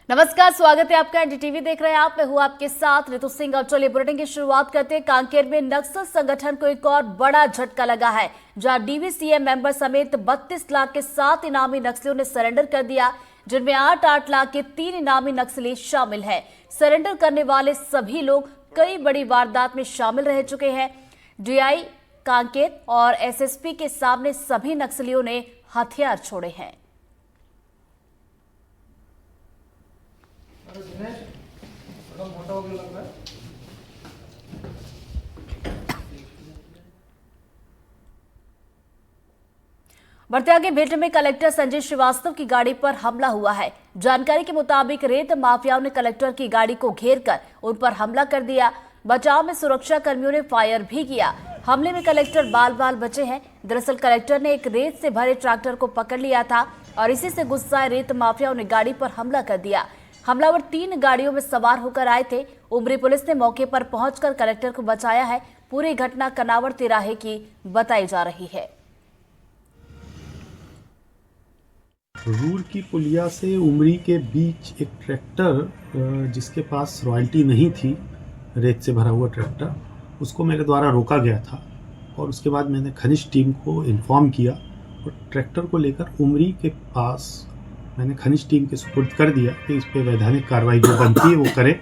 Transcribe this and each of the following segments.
नमस्कार, स्वागत है आपका। एनडीटीवी देख रहे हैं आप। मैं हूं आपके साथ ऋतु सिंह। और चलिए बुलेटिन की शुरुआत करते हैं। कांकेर में नक्सल संगठन को एक और बड़ा झटका लगा है, जहां डीवीसीए मेंबर समेत 32 लाख के 7 इनामी नक्सलियों ने सरेंडर कर दिया, जिनमें 8-8 लाख के 3 इनामी नक्सली शामिल हैं। सरेंडर करने वाले सभी लोग कई बड़ी वारदात में शामिल रह चुके हैं। डीआई कांकेर और एसएसपी के सामने सभी नक्सलियों ने हथियार छोड़े हैं। बढ़ते आगे, भिंड में कलेक्टर संजय श्रीवास्तव की गाड़ी पर हमला हुआ है। जानकारी के मुताबिक रेत माफियाओं ने कलेक्टर की गाड़ी को घेरकर उन पर हमला कर दिया। बचाव में सुरक्षा कर्मियों ने फायर भी किया। हमले में कलेक्टर बाल बाल बचे हैं। दरअसल कलेक्टर ने एक रेत से भरे ट्रैक्टर को पकड़ लिया था और इसी से गुस्साए रेत माफियाओं ने गाड़ी पर हमला कर दिया। हमलावर 3 गाड़ियों में सवार होकर आए थे। उमरी पुलिस ने मौके पर पहुंचकर कलेक्टर को बचाया है। पूरी घटना कनावर तिराहे की बताई जा रही है। रूर की पुलिया से उमरी के बीच एक ट्रैक्टर, जिसके पास रॉयल्टी नहीं थी, रेत से भरा हुआ ट्रैक्टर, उसको मेरे द्वारा रोका गया था और उसके बाद मैंने खनिज टीम को इन्फॉर्म किया और ट्रैक्टर को लेकर उमरी के पास मैंने खनिज टीम के सुपुर्द कर दिया कि इस पर वैधानिक कार्रवाई जो बनती है वो करे।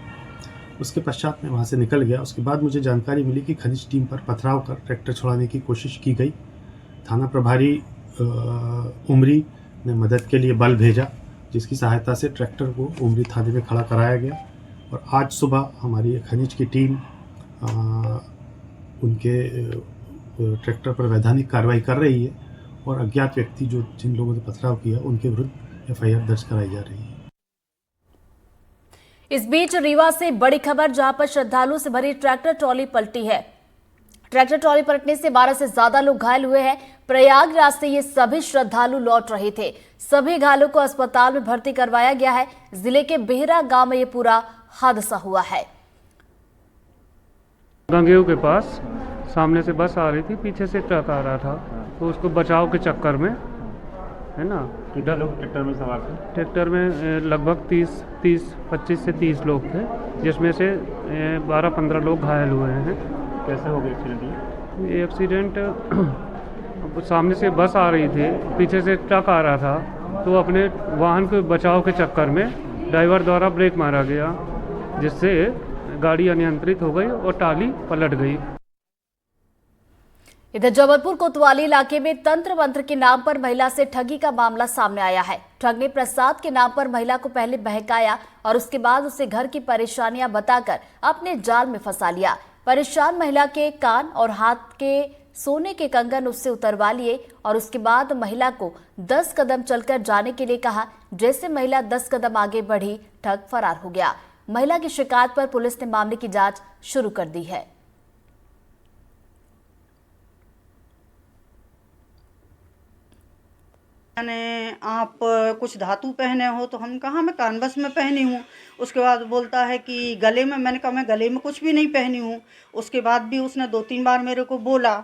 उसके पश्चात मैं वहाँ से निकल गया। उसके बाद मुझे जानकारी मिली कि खनिज टीम पर पथराव कर ट्रैक्टर छुड़ाने की कोशिश की गई। थाना प्रभारी उमरी ने मदद के लिए बल भेजा, जिसकी सहायता से ट्रैक्टर को उमरी थाने में खड़ा कराया गया और आज सुबह हमारी खनिज की टीम उनके ट्रैक्टर पर वैधानिक कार्रवाई कर रही है और अज्ञात व्यक्ति जो जिन लोगों ने पथराव किया उनके विरुद्ध एफआईआर दर्ज कराई जा रही है। इस बीच रीवा से बड़ी खबर, जहां पर श्रद्धालुओं से भरी ट्रैक्टर ट्रॉली पलटी है। ट्रैक्टर ट्रॉली पलटने से 12 से ज्यादा लोग घायल हुए हैं। प्रयागराज से ये सभी श्रद्धालु लौट रहे थे। सभी घायलों को अस्पताल में भर्ती करवाया गया है। जिले के बेहरा गांव में ये पूरा हादसा हुआ है। गंगेऊ के पास सामने से बस आ रही थी, पीछे से ट्रक आ रहा था, तो उसको बचाव के चक्कर में, है ना, कितने लोग ट्रैक्टर में सवार थे? ट्रैक्टर में लगभग 25 से 30 लोग थे, जिसमें से 12-15 लोग घायल हुए हैं। कैसे हो गया एक्सीडेंट? ये एक्सीडेंट सामने से बस आ रही थी, पीछे से ट्रक आ रहा था, तो अपने वाहन के बचाव के चक्कर में ड्राइवर द्वारा ब्रेक मारा गया, जिससे गाड़ी अनियंत्रित हो गई और टाली पलट गई। इधर जबलपुर कोतवाली इलाके में तंत्र मंत्र के नाम पर महिला से ठगी का मामला सामने आया है। ठग ने प्रसाद के नाम पर महिला को पहले बहकाया और उसके बाद उसे घर की परेशानियां बताकर अपने जाल में फंसा लिया। परेशान महिला के कान और हाथ के सोने के कंगन उससे उतरवा लिए और उसके बाद महिला को 10 कदम चलकर जाने के लिए कहा। जैसे महिला 10 कदम आगे बढ़ी, ठग फरार हो गया। महिला की शिकायत पर पुलिस ने मामले की जांच शुरू कर दी है। मैंने आप कुछ धातु पहने हो, तो हम कहा मैं कानवस में पहनी हूँ। उसके बाद बोलता है कि गले में, मैंने कहा मैं गले में कुछ भी नहीं पहनी हूँ। उसके बाद भी उसने 2-3 बार मेरे को बोला,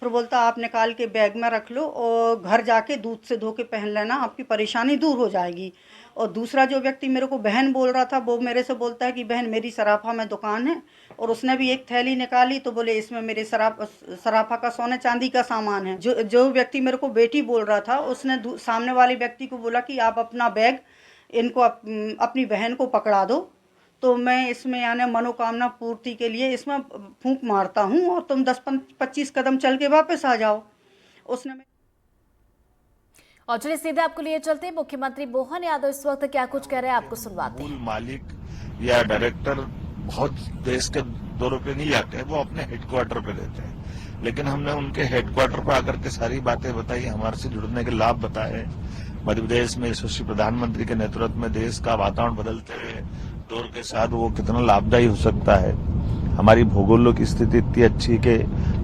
फिर बोलता आप निकाल के बैग में रख लो और घर जाके दूध से धो के पहन लेना, आपकी परेशानी दूर हो जाएगी। और दूसरा जो व्यक्ति मेरे को बहन बोल रहा था, वो मेरे से बोलता है कि बहन मेरी सराफा में दुकान है, और उसने भी एक थैली निकाली, तो बोले इसमें मेरे सराफा का सोने चांदी का सामान है। जो व्यक्ति मेरे को बेटी बोल रहा था, उसने सामने वाले व्यक्ति को बोला कि आप अपना बैग इनको अपनी बहन को पकड़ा दो, तो मैं इसमें यानी मनोकामना पूर्ति के लिए इसमें फूंक मारता हूँ और तुम 10-25 कदम चल के वापस आ जाओ। उसने और चलिए सीधे आपको लिए चलते हैं। मुख्यमंत्री मोहन यादव इस वक्त क्या कुछ कह रहे हैं, आपको सुनवाते हैं। मालिक या डायरेक्टर बहुत देश के दौरे पे नहीं आते, वो अपने हेडक्वार्टर पे रहते हैं, लेकिन हमने उनके हेडक्वार्टर पर आकर के सारी बातें बताई, हमारे से जुड़ने के लाभ बताए। मध्य प्रदेश में यशस्वी प्रधानमंत्री के नेतृत्व में देश का वातावरण बदलते हुए दौर के साथ वो कितना लाभदायी हो सकता है। हमारी भौगोलिक स्थिति इतनी अच्छी कि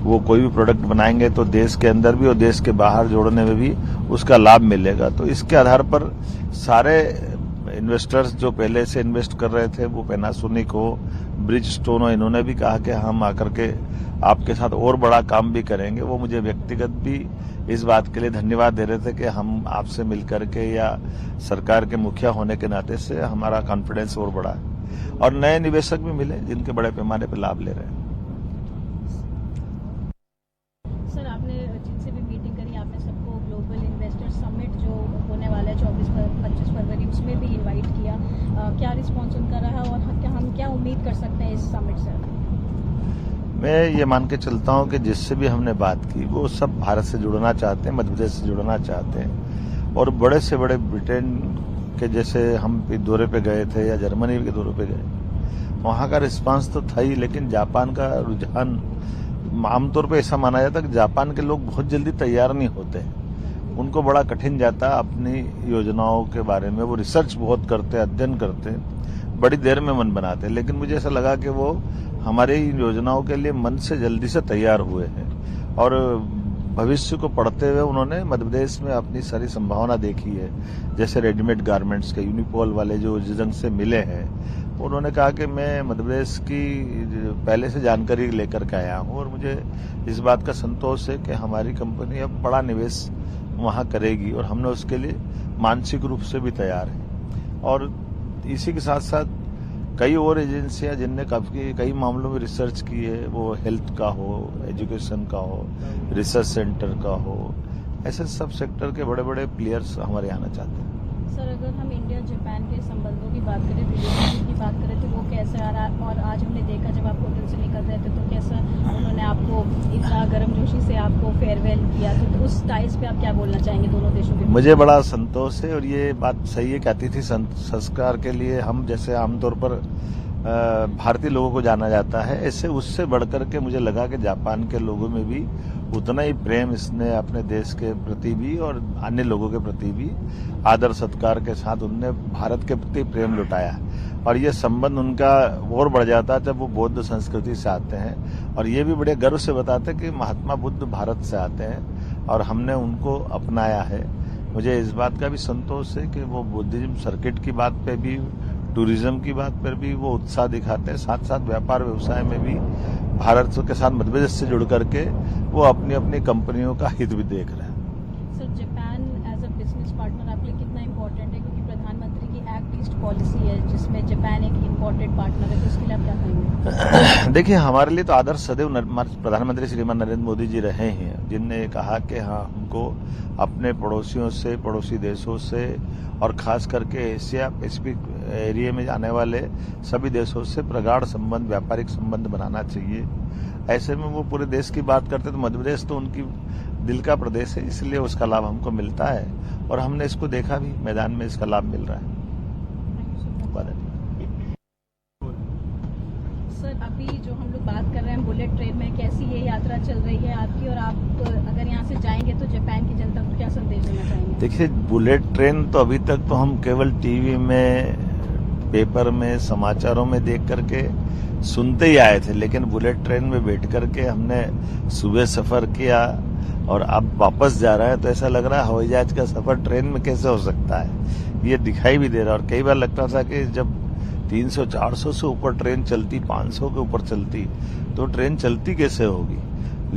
वो कोई भी प्रोडक्ट बनाएंगे तो देश के अंदर भी और देश के बाहर जोड़ने में भी उसका लाभ मिलेगा। तो इसके आधार पर सारे इन्वेस्टर्स जो पहले से इन्वेस्ट कर रहे थे, वो पैनासोनिक हो, ब्रिजस्टोन हो, इन्होंने भी कहा कि हम आकर के आपके साथ और बड़ा काम भी करेंगे। वो मुझे व्यक्तिगत भी इस बात के लिए धन्यवाद दे रहे थे कि हम आपसे मिलकर के या सरकार के मुखिया होने के नाते से हमारा कॉन्फिडेंस और बढ़ा है और नए निवेशक भी मिले जिनके बड़े पैमाने पर लाभ ले रहे हैं। सर, आपने जिनसे भी मीटिंग करी, आपने सबको ग्लोबल इन्वेस्टर समिट जो होने वाला है 24-25 फरवरी, उसमें भी इनवाइट किया। क्या रिस्पांस उनका रहा और हम क्या उम्मीद कर सकते हैं इस समिट से? मैं ये मान के चलता हूँ कि जिससे भी हमने बात की वो सब भारत से जुड़ना चाहते हैं, मध्य प्रदेश से जुड़ना चाहते हैं और बड़े से बड़े ब्रिटेन के जैसे हम दौरे पे गए थे या जर्मनी के दौरे पे गए, वहाँ का रिस्पांस तो था ही, लेकिन जापान का रुझान आमतौर पे ऐसा माना जाता है कि जापान के लोग बहुत जल्दी तैयार नहीं होते, उनको बड़ा कठिन जाता अपनी योजनाओं के बारे में। वो रिसर्च बहुत करते, अध्ययन करते, बड़ी देर में मन बनाते, लेकिन मुझे ऐसा लगा कि वो हमारे इन योजनाओं के लिए मन से जल्दी से तैयार हुए हैं और भविष्य को पढ़ते हुए उन्होंने मध्य प्रदेश में अपनी सारी संभावना देखी है। जैसे रेडीमेड गारमेंट्स के यूनिपोल वाले जो जिजंग से मिले हैं, उन्होंने कहा कि मैं मध्य प्रदेश की पहले से जानकारी लेकर के आया हूँ और मुझे इस बात का संतोष है कि हमारी कंपनी अब बड़ा निवेश वहाँ करेगी और हमने उसके लिए मानसिक रूप से भी तैयार है। और इसी के साथ साथ कई और एजेंसियां जिनने कई मामलों में रिसर्च की है, वो हेल्थ का हो, एजुकेशन का हो, रिसर्च सेंटर का हो, ऐसे सब सेक्टर के बड़े बड़े प्लेयर्स हमारे आना चाहते हैं। सर, अगर हम इंडिया जापान के संबंधों की बात करें, रिलेशनशिप की बात करें, तो वो कैसे आ रहा है? और आज हमने देखा जब आप होटल से निकल रहे थे तो कैसा उन्होंने आपको इतना गर्मजोशी से आपको फेयरवेल किया, तो उस टाइज पे आप क्या बोलना चाहेंगे दोनों देशों के? मुझे बड़ा संतोष है और ये बात सही है कि अतिथि संस्कार के लिए हम जैसे आमतौर पर भारतीय लोगों को जाना जाता है, ऐसे उससे बढ़कर के मुझे लगा कि जापान के लोगों में भी उतना ही प्रेम इसने अपने देश के प्रति भी और अन्य लोगों के प्रति भी आदर सत्कार के साथ उनने भारत के प्रति प्रेम लुटाया और ये संबंध उनका और बढ़ जाता है जब वो बौद्ध संस्कृति से आते हैं और ये भी बड़े गर्व से बताते हैं कि महात्मा बुद्ध भारत से आते हैं और हमने उनको अपनाया है। मुझे इस बात का भी संतोष है कि वो बुद्धिज्म सर्किट की बात पे भी, टूरिज्म की बात पर भी वो उत्साह दिखाते हैं, साथ साथ व्यापार व्यवसाय में भी भारत के साथ मध्य प्रदेश से जुड़ करके वो अपनी अपनी कंपनियों का हित भी देख रहे हैं। Sir, Japan as a business partner आपके लिए कितना इम्पोर्टेंट है? क्योंकि प्रधानमंत्री की एक्ट ईस्ट पॉलिसी है जिसमें जापान एक इम्पोर्टेंट पार्टनर है, तो उसके लिए आप क्या कहेंगे? देखिए, हमारे लिए तो आदर्श सदैव प्रधानमंत्री श्रीमान नरेंद्र मोदी जी रहे हैं, जिनने कहा कि हाँ, हमको अपने पड़ोसियों से, पड़ोसी देशों से और खास करके एशिया पैसिफिक एरिया में आने वाले सभी देशों से प्रगाढ़ संबंध, व्यापारिक संबंध बनाना चाहिए। ऐसे में वो पूरे देश की बात करते तो मध्य प्रदेश तो उनकी दिल का प्रदेश है, इसलिए उसका लाभ हमको मिलता है और हमने इसको देखा भी, मैदान में इसका लाभ मिल रहा है। सर, अभी जो हम लोग बात कर रहे हैं बुलेट ट्रेन में, कैसी ये यात्रा चल रही है आपकी और आप अगर यहाँ से जाएंगे तो जापान की जनता को क्या संदेश देना चाहेंगे? देखिए, बुलेट ट्रेन तो अभी तक तो हम केवल टीवी में, पेपर में, समाचारों में देख करके सुनते ही आए थे, लेकिन बुलेट ट्रेन में बैठ करके हमने सुबह सफर किया और अब वापस जा रहा है तो ऐसा लग रहा है हवाई जहाज का सफर ट्रेन में कैसे हो सकता है, ये दिखाई भी दे रहा है। और कई बार लगता था कि जब 300-400 से ऊपर ट्रेन चलती, 500 के ऊपर चलती, तो ट्रेन चलती कैसे होगी,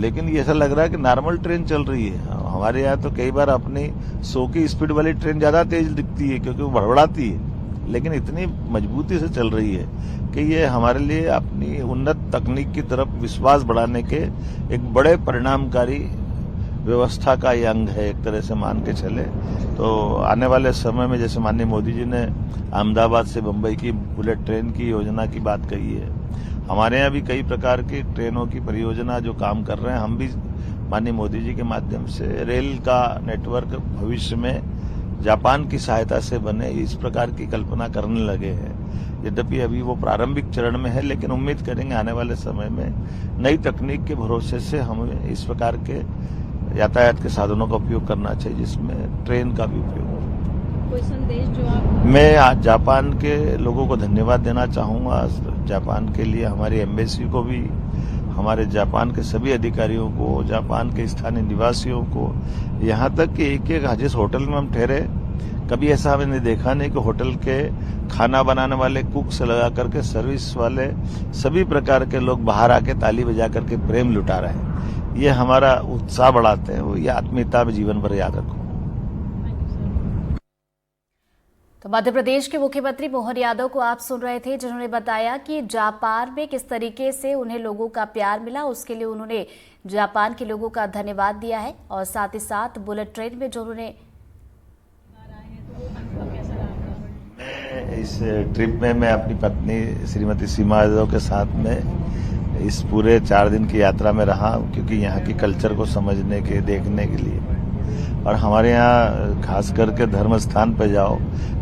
लेकिन ये ऐसा लग रहा है कि नॉर्मल ट्रेन चल रही है। हमारे यहाँ तो कई बार अपनी 100 की स्पीड वाली ट्रेन ज्यादा तेज दिखती है क्योंकि वो भड़बड़ाती है, लेकिन इतनी मजबूती से चल रही है कि ये हमारे लिए अपनी उन्नत तकनीक की तरफ विश्वास बढ़ाने के एक बड़े परिणामकारी व्यवस्था का ये अंग है, एक तरह से मान के चले। तो आने वाले समय में जैसे माननीय मोदी जी ने अहमदाबाद से मुंबई की बुलेट ट्रेन की योजना की बात कही है, हमारे यहाँ भी कई प्रकार की ट्रेनों की परियोजना जो काम कर रहे हैं, हम भी माननीय मोदी जी के माध्यम से रेल का नेटवर्क भविष्य में जापान की सहायता से बने, इस प्रकार की कल्पना करने लगे हैं। यद्यपि अभी वो प्रारंभिक चरण में है, लेकिन उम्मीद करेंगे आने वाले समय में नई तकनीक के भरोसे से हमें इस प्रकार के यातायात के साधनों का उपयोग करना चाहिए जिसमें ट्रेन का भी उपयोग हो। कोई संदेश जो आप? मैं आज जापान के लोगों को धन्यवाद देना चाहूँगा, जापान के लिए हमारी एम्बेसी को भी, हमारे जापान के सभी अधिकारियों को, जापान के स्थानीय निवासियों को, यहाँ तक कि एक जिस होटल में हम ठहरे, कभी ऐसा हमने देखा नहीं कि होटल के खाना बनाने वाले कुक से लगा करके सर्विस वाले सभी प्रकार के लोग बाहर आके ताली बजा करके प्रेम लुटा रहे हैं। ये हमारा उत्साह बढ़ाते हैं। वो ये आत्मीयता में जीवन भर याद रखो। तो मध्य प्रदेश के मुख्यमंत्री मोहन यादव को आप सुन रहे थे, जिन्होंने बताया कि जापान में किस तरीके से उन्हें लोगों का प्यार मिला, उसके लिए उन्होंने जापान के लोगों का धन्यवाद दिया है। और साथ ही साथ बुलेट ट्रेन में जो उन्होंने इस ट्रिप में मैं अपनी पत्नी श्रीमती सीमा यादव के साथ में इस पूरे 4 दिन की यात्रा में रहा, क्योंकि यहाँ की कल्चर को समझने के, देखने के लिए। और हमारे यहाँ खास करके धर्म स्थान पर जाओ,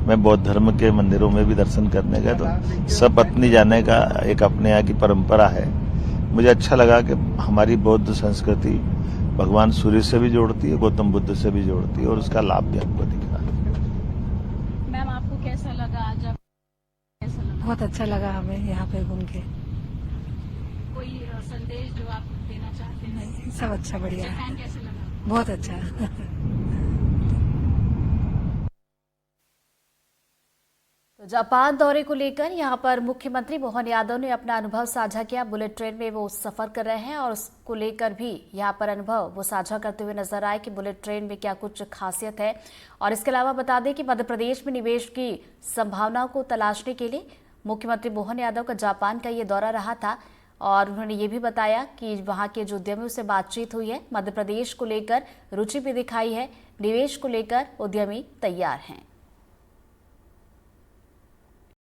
मैं बौद्ध धर्म के मंदिरों में भी दर्शन करने गया, तो सपत्नी जाने का एक अपने यहाँ की परंपरा है। मुझे अच्छा लगा कि हमारी बौद्ध संस्कृति भगवान सूर्य से भी जोड़ती है, गौतम बुद्ध से भी जोड़ती है, और उसका लाभ भी हमको दिख रहा है। मैम आपको कैसा लगा आज कैसा लगा? बहुत अच्छा लगा हमें यहाँ पे घूम के। कोई संदेश जो आप देना चाहते हैं? सब अच्छा, बढ़िया, जापान कैसे लगा? बहुत अच्छा। तो जापान दौरे को लेकर यहां पर मुख्यमंत्री मोहन यादव ने अपना अनुभव साझा किया। बुलेट ट्रेन में वो सफर कर रहे हैं और उसको लेकर भी यहां पर अनुभव वो साझा करते हुए नजर आए कि बुलेट ट्रेन में क्या कुछ खासियत है। और इसके अलावा बता दें कि मध्य प्रदेश में निवेश की संभावनाओं को तलाशने के लिए मुख्यमंत्री मोहन यादव का जापान का ये दौरा रहा था। और उन्होंने ये भी बताया कि वहां के जो उद्यमियों से बातचीत हुई है, मध्य प्रदेश को लेकर रुचि भी दिखाई है, निवेश को लेकर उद्यमी तैयार हैं।